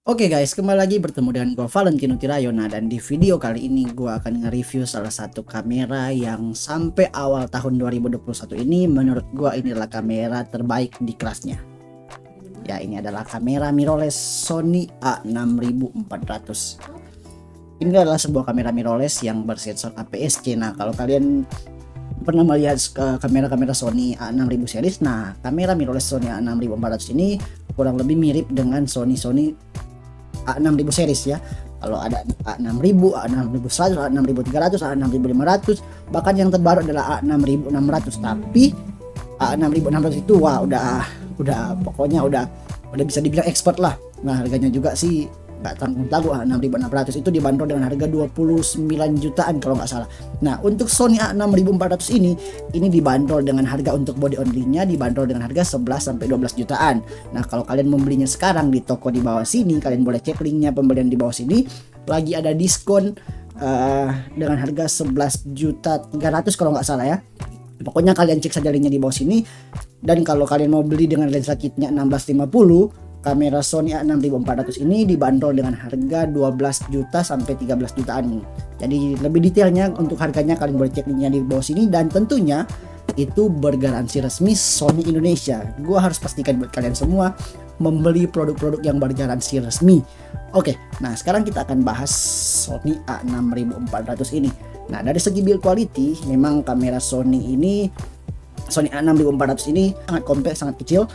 Oke guys, kembali lagi bertemu dengan gue Valentino Kirayona, dan di video kali ini gue akan nge-review salah satu kamera yang sampai awal tahun 2021 ini menurut gue ini adalah kamera terbaik di kelasnya. Ya, ini adalah kamera mirrorless Sony A6400. Ini adalah sebuah kamera mirrorless yang bersensor APS-C. Nah, kalau kalian pernah melihat kamera-kamera Sony A6000 series, nah kamera mirrorless Sony A6400 ini kurang lebih mirip dengan Sony A6000 series ya. Kalau ada A6000, A6100, A6300, A6500, bahkan yang terbaru adalah A6600. Tapi A6600 itu wah udah pokoknya udah bisa dibilang expert lah. Nah, harganya juga sih nggak tanggung-tanggung. A6600 itu dibanderol dengan harga 29 jutaan kalau nggak salah. Nah, untuk Sony A6400 ini dibanderol dengan harga untuk body only-nya dibanderol dengan harga 11 sampai 12 jutaan. Nah, kalau kalian membelinya sekarang di toko di bawah sini, kalian boleh cek linknya pembelian di bawah sini. Lagi ada diskon dengan harga 11.300.000 kalau nggak salah ya. Pokoknya kalian cek saja linknya di bawah sini. Dan kalau kalian mau beli dengan lensa kitnya 1650, kamera Sony A6400 ini dibanderol dengan harga 12 juta sampai 13 jutaan. Jadi lebih detailnya untuk harganya kalian boleh cek linknya di bawah sini, dan tentunya itu bergaransi resmi Sony Indonesia. Gua harus pastikan buat kalian semua membeli produk-produk yang bergaransi resmi. Oke, nah sekarang kita akan bahas Sony A6400 ini. Nah, dari segi build quality memang kamera Sony A6400 ini sangat compact, sangat kecil.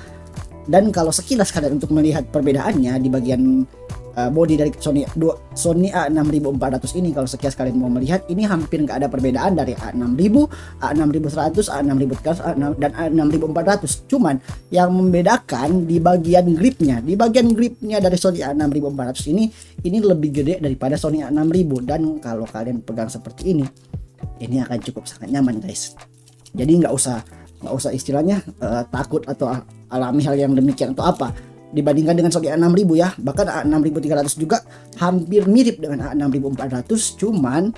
Dan kalau sekilas kalian untuk melihat perbedaannya di bagian body dari Sony A6400 ini, kalau sekilas kalian mau melihat, ini hampir nggak ada perbedaan dari A6000, A6100, A6300 dan A6400. Cuman yang membedakan di bagian gripnya. Di bagian gripnya dari Sony A6400 ini lebih gede daripada Sony A6000, dan kalau kalian pegang seperti ini akan cukup sangat nyaman guys. Jadi nggak usah istilahnya takut atau alami hal yang demikian atau apa dibandingkan dengan Sony A6000 ya. Bahkan A6300 juga hampir mirip dengan A6400, cuman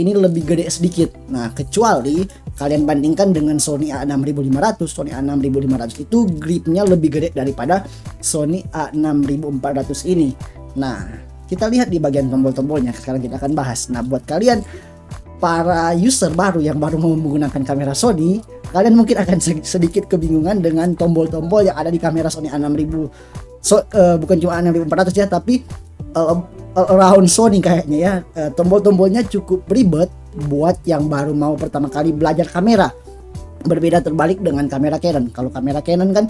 ini lebih gede sedikit. Nah, kecuali kalian bandingkan dengan Sony A6500. Sony A6500 itu gripnya lebih gede daripada Sony A6400 ini. Nah, kita lihat di bagian tombol-tombolnya. Sekarang kita akan bahas. Nah, buat kalian para user baru yang baru mau menggunakan kamera Sony, kalian mungkin akan sedikit kebingungan dengan tombol-tombol yang ada di kamera Sony A6000. Bukan cuma A6400 ya, tapi around Sony kayaknya ya. Tombol-tombolnya cukup ribet buat yang baru mau pertama kali belajar kamera. Berbeda terbalik dengan kamera Canon. Kalau kamera Canon kan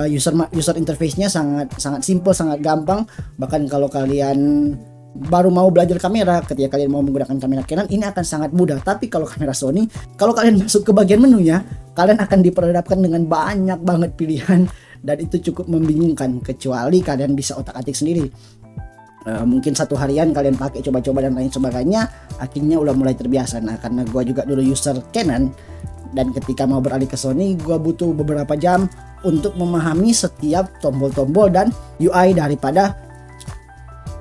user interface-nya sangat simple, sangat gampang. Bahkan kalau kalian baru mau belajar kamera, ketika kalian mau menggunakan kamera Canon, ini akan sangat mudah. Tapi kalau kamera Sony, kalau kalian masuk ke bagian menunya, kalian akan diperhadapkan dengan banyak banget pilihan, dan itu cukup membingungkan. Kecuali kalian bisa otak-atik sendiri. Mungkin satu harian kalian pakai coba-coba dan lain sebagainya, akhirnya udah mulai terbiasa. Nah, karena gue juga dulu user Canon, dan ketika mau beralih ke Sony, gue butuh beberapa jam untuk memahami setiap tombol-tombol dan UI daripada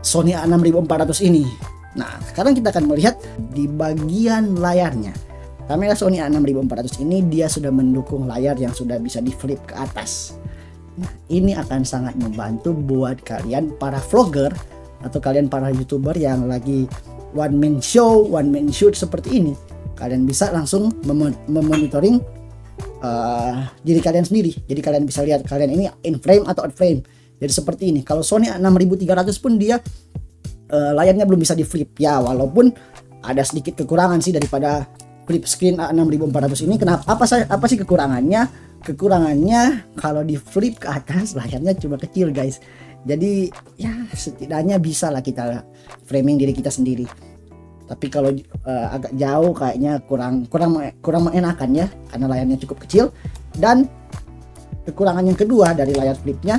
Sony A6400 ini. Nah, sekarang kita akan melihat di bagian layarnya. Kamera Sony A6400 ini dia sudah mendukung layar yang sudah bisa di flip ke atas. Nah, ini akan sangat membantu buat kalian para vlogger atau kalian para YouTuber yang lagi one man show, one man shoot seperti ini. Kalian bisa langsung memonitoring diri kalian sendiri. Jadi kalian bisa lihat kalian ini in frame atau out frame. Jadi seperti ini. Kalau Sony A6300 pun dia layarnya belum bisa di flip ya, walaupun ada sedikit kekurangan sih daripada flip screen A6400 ini. Kenapa? Apa sih kekurangannya? Kekurangannya kalau di flip ke atas layarnya cuma kecil guys. Jadi ya setidaknya bisa lah kita framing diri kita sendiri. Tapi kalau agak jauh kayaknya kurang mengenakan ya, karena layarnya cukup kecil. Dan kekurangan yang kedua dari layar flipnya,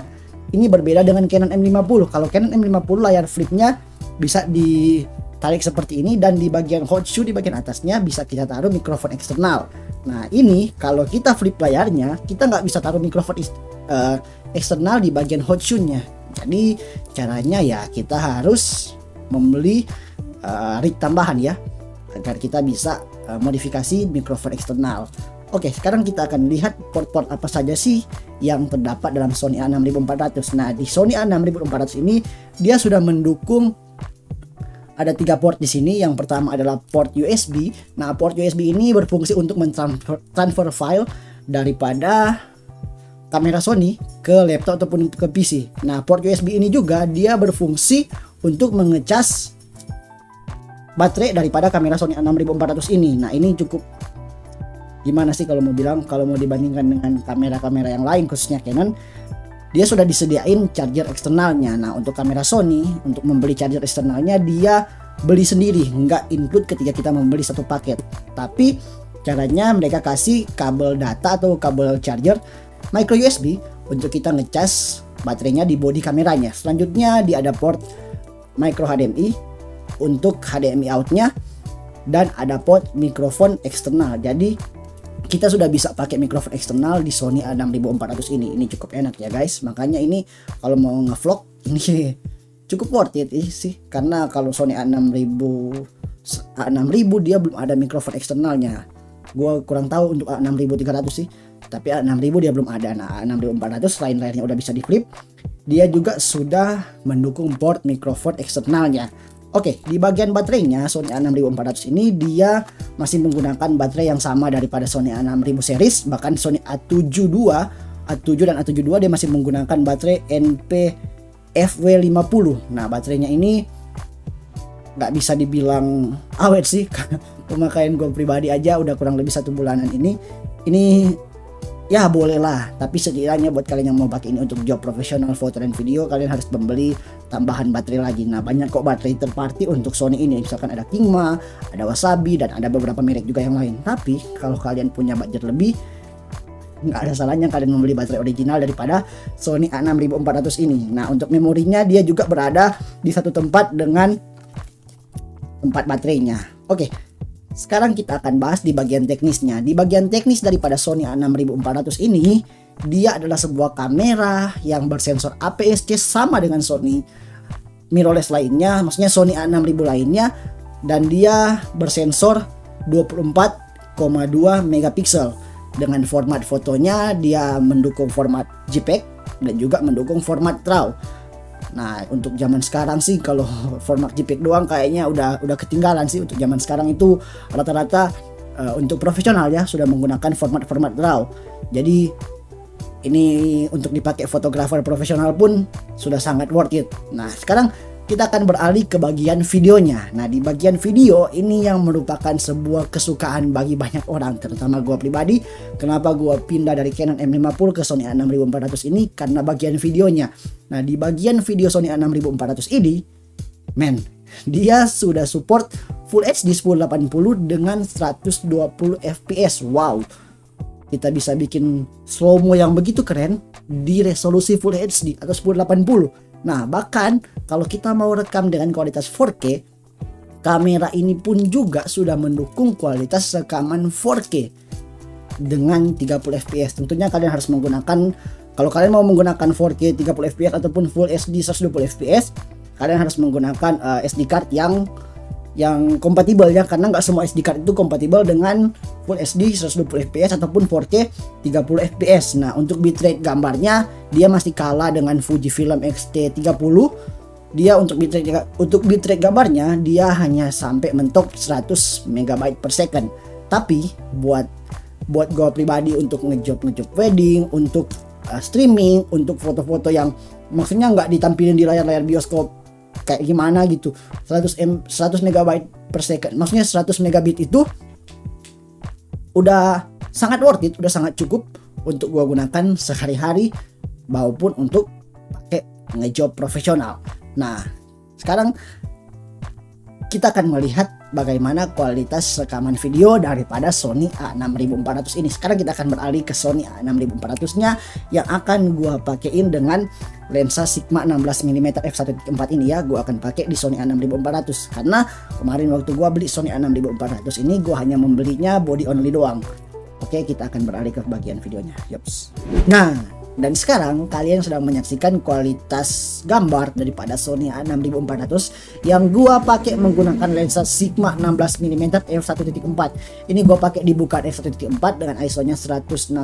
ini berbeda dengan Canon M50. Kalau Canon M50 layar flipnya bisa ditarik seperti ini, dan di bagian hot shoe di bagian atasnya bisa kita taruh mikrofon eksternal. Nah, ini kalau kita flip layarnya, kita nggak bisa taruh mikrofon eksternal di bagian hot shoe-nya. Jadi caranya ya kita harus membeli rig tambahan ya, agar kita bisa modifikasi mikrofon eksternal. Oke, sekarang kita akan lihat port-port apa saja sih yang terdapat dalam Sony A6400. Nah, di Sony A6400 ini dia sudah mendukung ada 3 port di sini. Yang pertama adalah port USB. Nah, port USB ini berfungsi untuk mentransfer file daripada kamera Sony ke laptop ataupun ke PC. Nah, port USB ini juga dia berfungsi untuk mengecas baterai daripada kamera Sony A6400 ini. Nah, ini cukup gimana sih kalau mau bilang, kalau mau dibandingkan dengan kamera-kamera yang lain khususnya Canon, dia sudah disediain charger eksternalnya. Nah, untuk kamera Sony, untuk membeli charger eksternalnya dia beli sendiri, nggak include ketika kita membeli satu paket. Tapi caranya mereka kasih kabel data atau kabel charger micro USB untuk kita ngecas baterainya di bodi kameranya. Selanjutnya dia ada port micro HDMI untuk HDMI outnya, dan ada port mikrofon eksternal. Jadi kita sudah bisa pakai mikrofon eksternal di Sony A6400 ini. Ini cukup enak ya guys. Makanya ini kalau mau ngevlog ini cukup worth it sih. Karena kalau Sony A6000 dia belum ada mikrofon eksternalnya. Gua kurang tahu untuk A6300 sih. Tapi A6000 dia belum ada. Nah, A6400 selain layarnya udah bisa di flip, dia juga sudah mendukung port mikrofon eksternalnya. Oke, di bagian baterainya Sony A6400 ini dia masih menggunakan baterai yang sama daripada Sony A6000 series. Bahkan Sony A7 dan A72 dia masih menggunakan baterai NP-FW50. Nah, baterainya ini nggak bisa dibilang awet sih. Pemakaian gue pribadi aja udah kurang lebih 1 bulanan ini ya boleh lah, tapi setidaknya buat kalian yang mau pakai ini untuk job profesional foto dan video, kalian harus membeli tambahan baterai lagi. Nah, banyak kok baterai third party untuk Sony ini, misalkan ada Kingma, ada Wasabi, dan ada beberapa merek juga yang lain. Tapi kalau kalian punya budget lebih, nggak ada salahnya kalian membeli baterai original daripada Sony A6400 ini. Nah, untuk memorinya dia juga berada di satu tempat dengan tempat baterainya. Oke, sekarang kita akan bahas di bagian teknisnya. Di bagian teknis daripada Sony A6400 ini, dia adalah sebuah kamera yang bersensor APS-C sama dengan Sony mirrorless lainnya, maksudnya Sony A6000 lainnya, dan dia bersensor 24,2 megapiksel. Dengan format fotonya dia mendukung format JPEG dan juga mendukung format RAW. Nah, untuk zaman sekarang sih kalau format JPEG doang kayaknya udah ketinggalan sih. Untuk zaman sekarang itu rata-rata untuk profesional ya sudah menggunakan format RAW. Jadi ini untuk dipakai fotografer profesional pun sudah sangat worth it. Nah, sekarang kita akan beralih ke bagian videonya. Nah, di bagian video ini yang merupakan sebuah kesukaan bagi banyak orang, terutama gue pribadi. Kenapa gue pindah dari Canon M50 ke Sony A6400 ini? Karena bagian videonya. Nah, di bagian video Sony A6400 ini, dia sudah support Full HD 1080 dengan 120 fps. Wow, kita bisa bikin slow-mo yang begitu keren di resolusi Full HD atau 1080. Nah, bahkan kalau kita mau rekam dengan kualitas 4K, kamera ini pun juga sudah mendukung kualitas rekaman 4K dengan 30 fps. Tentunya kalian harus menggunakan, kalau kalian mau menggunakan 4K 30 fps ataupun Full HD 120 fps, kalian harus menggunakan SD card yang kompatibel ya, karena nggak semua SD card itu kompatibel dengan Full HD 120 fps ataupun 4K 30 fps. Nah, untuk bitrate gambarnya dia masih kalah dengan Fujifilm X-T30. Dia untuk bitrate gambarnya dia hanya sampai mentok 100 MB per second. Tapi buat gue pribadi untuk ngejob wedding, untuk streaming, untuk foto-foto yang maksudnya nggak ditampilin di layar bioskop kayak gimana gitu, 100 MB per second, maksudnya 100 megabit itu udah sangat worth it, udah sangat cukup untuk gua gunakan sehari-hari maupun untuk pakai ngejob profesional. Nah, sekarang kita akan melihat bagaimana kualitas rekaman video daripada Sony A6400 ini. Sekarang kita akan beralih ke Sony A6400 nya yang akan gua pakein dengan lensa Sigma 16mm f1.4 ini ya. Gua akan pakai di Sony A6400 karena kemarin waktu gua beli Sony A6400 ini gua hanya membelinya body only doang. Oke, kita akan beralih ke bagian videonya. Yups. Nah, Dan sekarang kalian sedang menyaksikan kualitas gambar daripada Sony A6400 yang gua pakai menggunakan lensa Sigma 16mm f1.4. Ini gua pakai di bukaan f1.4 dengan ISO-nya 160.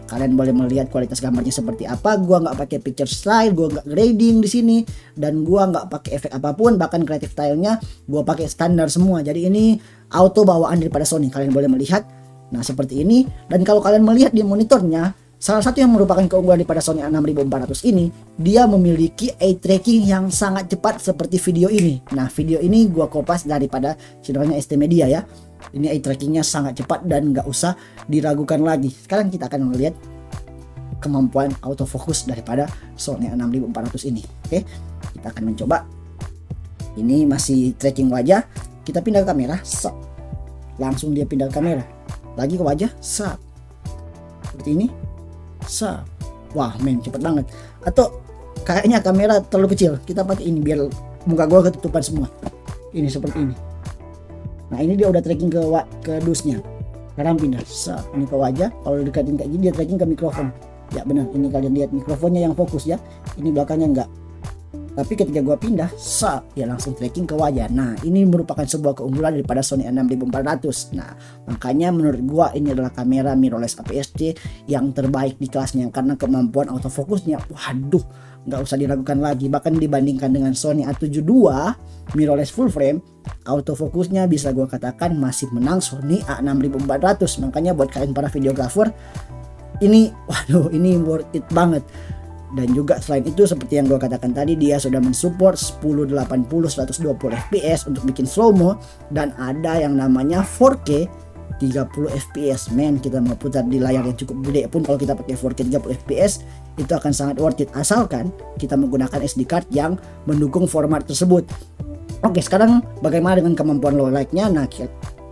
Kalian boleh melihat kualitas gambarnya seperti apa. Gua nggak pakai picture style, gua nggak grading di sini, dan gua nggak pakai efek apapun. Bahkan creative style-nya gua pakai standar semua. Jadi ini auto bawaan daripada Sony. Kalian boleh melihat. Nah, seperti ini. Dan kalau kalian melihat di monitornya, salah satu yang merupakan keunggulan daripada Sony A6400 ini, dia memiliki eye tracking yang sangat cepat seperti video ini. Nah, video ini gua kopas daripada channelnya ST Media ya. Ini eye trackingnya sangat cepat dan nggak usah diragukan lagi. Sekarang kita akan melihat kemampuan autofocus daripada Sony A6400 ini. Oke, kita akan mencoba. Ini masih tracking wajah. Kita pindah ke kamera, sap. Langsung dia pindah ke kamera. Lagi ke wajah, sap. Seperti ini. Wah men, cepet banget. Atau kayaknya kamera terlalu kecil, kita pakai ini biar muka gua ketutupan semua. Ini seperti ini. Nah, ini dia udah tracking ke dusnya. Sekarang pindah, ini ke wajah. Kalau dekatin kayak gini dia tracking ke mikrofon. Ya benar, ini kalian lihat mikrofonnya yang fokus ya. Ini belakangnya enggak. Tapi ketika gua pindah, ya langsung tracking ke wajah. Nah, ini merupakan sebuah keunggulan daripada Sony A6400. Nah, makanya menurut gua ini adalah kamera mirrorless APS-C yang terbaik di kelasnya, karena kemampuan autofokusnya, waduh, nggak usah diragukan lagi. Bahkan dibandingkan dengan Sony A72 mirrorless full frame, autofokusnya bisa gua katakan masih menang Sony A6400. Makanya buat kalian para videografer, ini waduh, ini worth it banget. Dan juga selain itu, seperti yang gue katakan tadi, dia sudah mensupport 1080 120 fps untuk bikin slow mo, dan ada yang namanya 4K 30 fps. Men, kita mau putar di layar yang cukup gede pun kalau kita pakai 4K 30 fps itu akan sangat worth it, asalkan kita menggunakan SD card yang mendukung format tersebut. Oke, sekarang bagaimana dengan kemampuan low light-nya? Nah,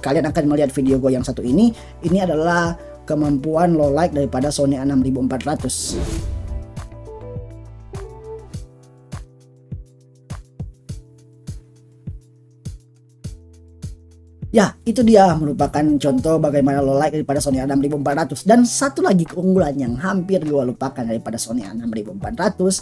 kalian akan melihat video gue yang satu ini. Ini adalah kemampuan low light daripada Sony A6400. Ya, itu dia merupakan contoh bagaimana low light daripada Sony A6400. Dan satu lagi keunggulan yang hampir gua lupakan daripada Sony A6400.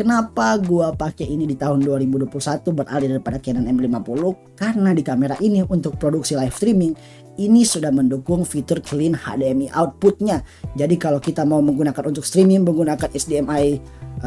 Kenapa gua pakai ini di tahun 2021 beralih daripada Canon M50? Karena di kamera ini untuk produksi live streaming ini sudah mendukung fitur clean HDMI outputnya. Jadi kalau kita mau menggunakan untuk streaming menggunakan HDMI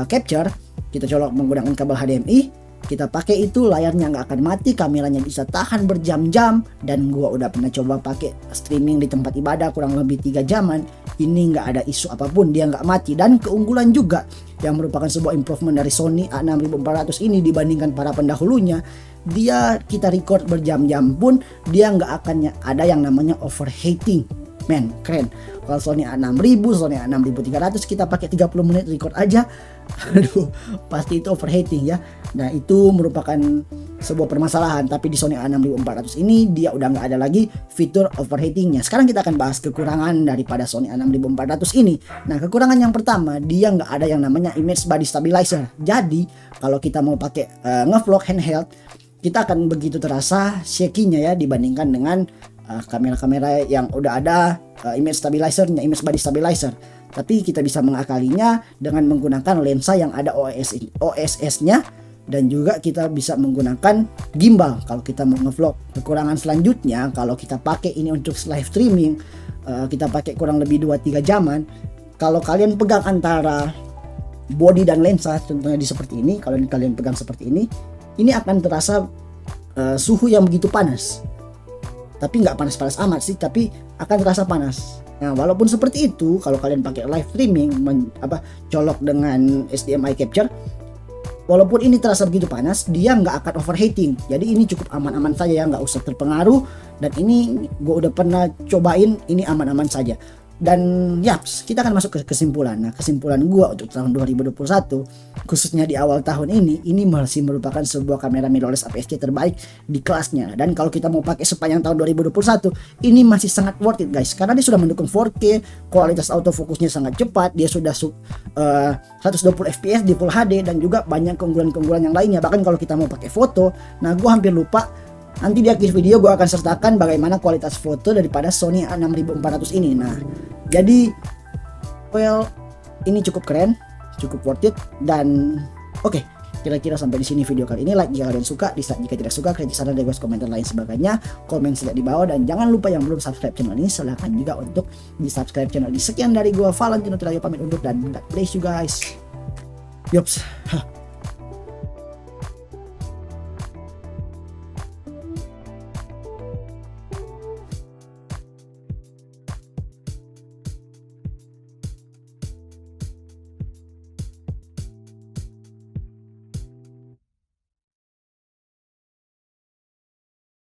capture, kita colok menggunakan kabel HDMI, kita pakai itu, layarnya nggak akan mati, kameranya bisa tahan berjam-jam. Dan gua udah pernah coba pakai streaming di tempat ibadah kurang lebih 3 jaman, ini nggak ada isu apapun, dia nggak mati. Dan keunggulan juga yang merupakan sebuah improvement dari Sony A6400 ini dibandingkan para pendahulunya, dia kita record berjam-jam pun dia nggak akan ada yang namanya overheating. Men, keren. Kalau Sony A6000, Sony A6300 kita pakai 30 menit record aja, aduh, pasti itu overheating ya. Nah, itu merupakan sebuah permasalahan. Tapi di Sony A6400 ini dia udah nggak ada lagi fitur overheatingnya. Sekarang kita akan bahas kekurangan daripada Sony A6400 ini. Nah, kekurangan yang pertama, dia nggak ada yang namanya image body stabilizer. Jadi kalau kita mau pakai ngevlog handheld, kita akan begitu terasa shaky-nya ya dibandingkan dengan kamera-kamera yang udah ada image stabilizer-nya, image body stabilizer. Tapi kita bisa mengakalinya dengan menggunakan lensa yang ada OSS-nya, dan juga kita bisa menggunakan gimbal kalau kita mau ngevlog. Kekurangan selanjutnya, kalau kita pakai ini untuk live streaming, kita pakai kurang lebih 2-3 jaman. Kalau kalian pegang antara body dan lensa, contohnya di seperti ini, kalau kalian pegang seperti ini akan terasa suhu yang begitu panas. Tapi nggak panas-panas amat sih, tapi akan terasa panas. Nah, walaupun seperti itu, kalau kalian pakai live streaming, colok dengan HDMI capture, walaupun ini terasa begitu panas, dia nggak akan overheating. Jadi ini cukup aman-aman saja ya, nggak usah terpengaruh. Dan ini gue udah pernah cobain, ini aman-aman saja. Dan yaps, kita akan masuk ke kesimpulan. Nah, kesimpulan gua untuk tahun 2021, khususnya di awal tahun ini masih merupakan sebuah kamera mirrorless APS-C terbaik di kelasnya. Dan kalau kita mau pakai sepanjang tahun 2021, ini masih sangat worth it guys, karena dia sudah mendukung 4K, kualitas autofokusnya sangat cepat, dia sudah 120 fps di Full HD, dan juga banyak keunggulan-keunggulan yang lainnya. Bahkan kalau kita mau pakai foto, nah gua hampir lupa, nanti di akhir video gue akan sertakan bagaimana kualitas foto daripada Sony A6400 ini. Nah, jadi ini cukup keren, cukup worth it. Dan oke, kira-kira sampai di sini video kali ini. Like jika kalian suka, dislike jika tidak suka, kritik saran dan komentar lain sebagainya, komen saja di bawah. Dan jangan lupa yang belum subscribe channel ini, silahkan juga untuk di subscribe channel ini. Sekian dari gua Valentino Tilayo pamit undur dan God bless you guys. Yops.